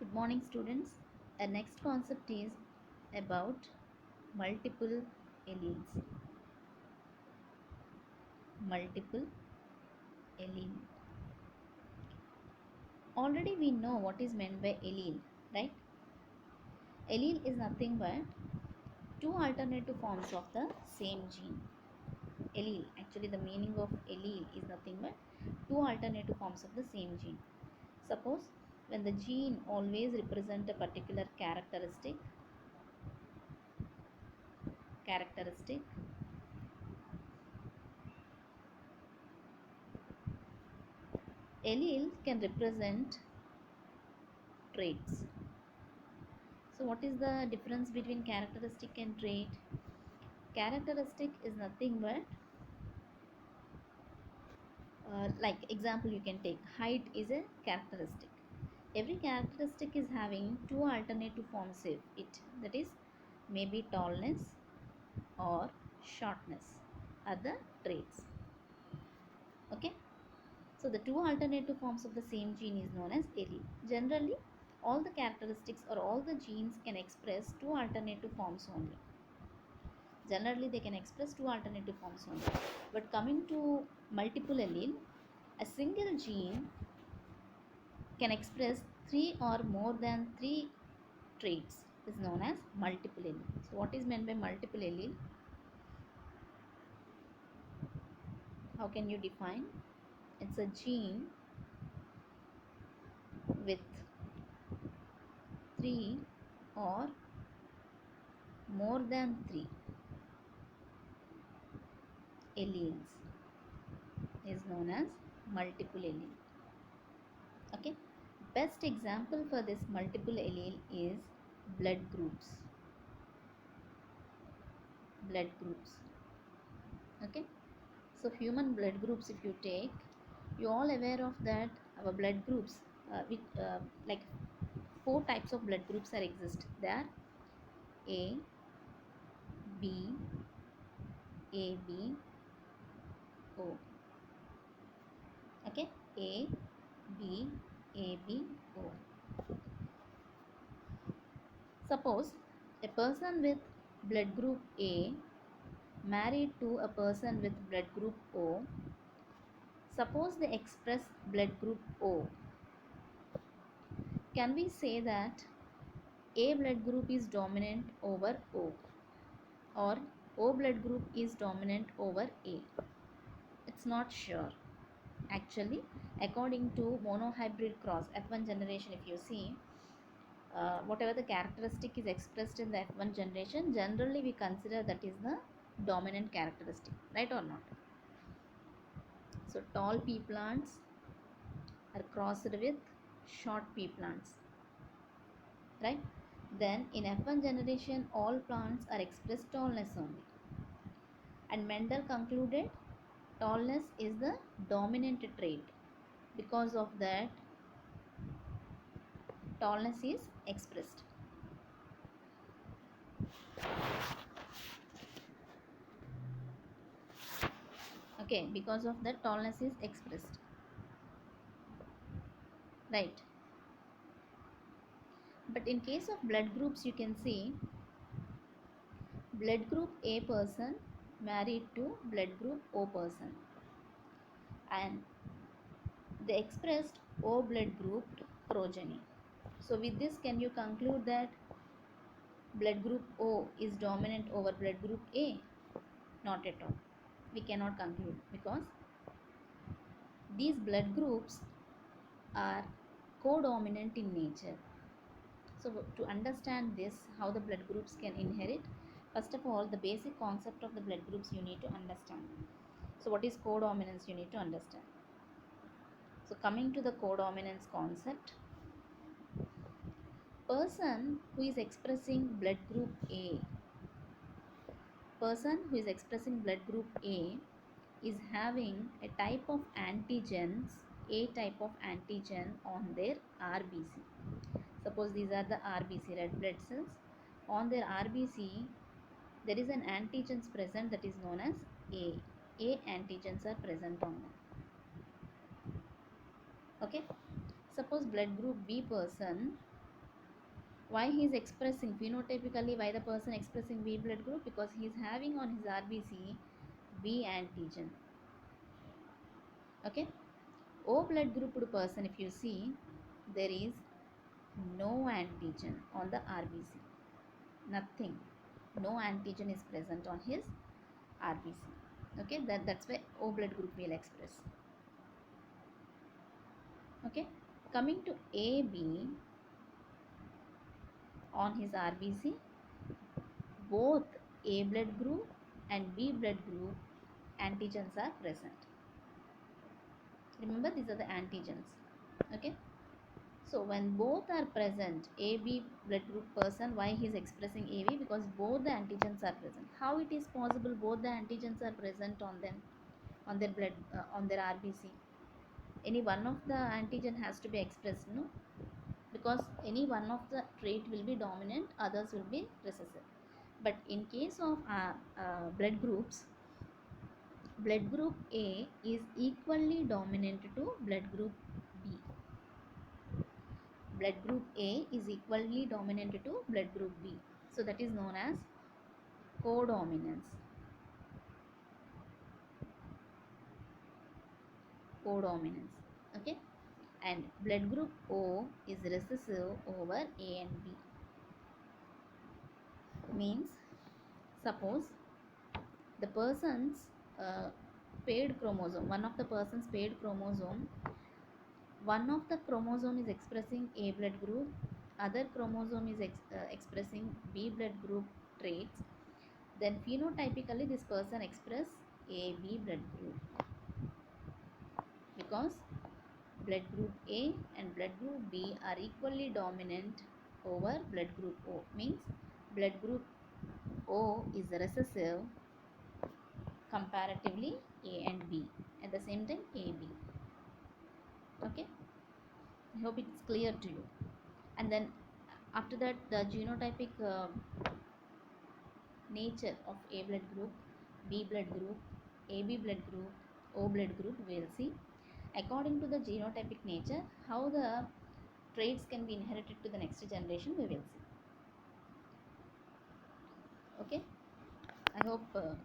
Good morning, students. Our next concept is about multiple alleles. Multiple allele. Already we know what is meant by allele, right? Allele is nothing but two alternative forms of the same gene. Allele, actually, the meaning of allele is nothing but two alternative forms of the same gene. Suppose when the gene always represent a particular characteristic allele can represent traits. So what is the difference between characteristic and trait? Characteristic is nothing but like example you can take height is a characteristic. Every characteristic is having two alternative forms of it, that is maybe tallness or shortness are the traits. Okay, so the two alternative forms of the same gene is known as allele. Generally all the characteristics or all the genes can express two alternative forms only. Generally they can express two alternative forms only. But coming to multiple allele, a single gene can express three or more than three traits is known as multiple allele. So what is meant by multiple allele? How can you define? It's a gene with three or more than three alleles is known as multiple allele. Okay, best example for this multiple allele is blood groups. Blood groups. Okay, so human blood groups, if you take, you all aware of that our blood groups with like four types of blood groups are exist. They are A, B, AB, O. Okay, A, B, AB, O. Suppose a person with blood group A married to a person with blood group O. Suppose they express blood group O. Can we say that A blood group is dominant over O, or O blood group is dominant over A? It's not sure. Actually, according to monohybrid cross F1 generation, if you see, whatever the characteristic is expressed in the F1 generation, generally we consider that is the dominant characteristic, right or not? So tall pea plants are crossed with short pea plants, right? Then in F1 generation all plants are expressed tallness only, and Mendel concluded tallness is the dominant trait. Because of that tallness is expressed. Okay, because of that tallness is expressed, right? But in case of blood groups, you can see blood group A person married to blood group O person, and they expressed O blood group progeny. So with this, can you conclude that blood group O is dominant over blood group A? Not at all. We cannot conclude, because these blood groups are co-dominant in nature. So to understand this, how the blood groups can inherit, first of all the basic concept of the blood groups you need to understand. So what is codominance, you need to understand. So coming to the codominance concept, person who is expressing blood group A, person who is expressing blood group A is having a type of antigens, A type of antigen on their RBC. Suppose these are the RBC, red blood cells. On their RBC, there is an antigens present that is known as A. A antigens are present on them. Okay. Suppose blood group B person Why he is expressing phenotypically, why the person expressing B blood group? Because he is having on his RBC B antigen. Okay. O blood grouped person, if you see, there is no antigen on the RBC. Nothing. No antigen is present on his RBC. Okay, that's why O blood group will express. Okay, coming to AB, on his RBC, both A blood group and B blood group antigens are present. Remember, these are the antigens. Okay, so when both are present, AB blood group person, why he is expressing AB? Because both the antigens are present. How it is possible both the antigens are present on them, on their blood, on their RBC? Any one of the antigen has to be expressed, no? Because any one of the trait will be dominant, others will be recessive. But in case of blood groups, blood group A is equally dominant to blood group B. Blood group A is equally dominant to blood group B. So that is known as codominance. Codominance. Okay. And blood group O is recessive over A and B. Means, suppose the person's paired chromosome, one of the person's paired chromosome, one of the chromosome is expressing A blood group, other chromosome is expressing B blood group traits, then phenotypically this person express AB blood group, because blood group A and blood group B are equally dominant over blood group O. Means blood group O is recessive comparatively A and B, at the same time AB. Okay, I hope it's clear to you. And then after that, the genotypic nature of A blood group, B blood group, AB blood group, O blood group, we will see. According to the genotypic nature, how the traits can be inherited to the next generation, we will see. Okay, I hope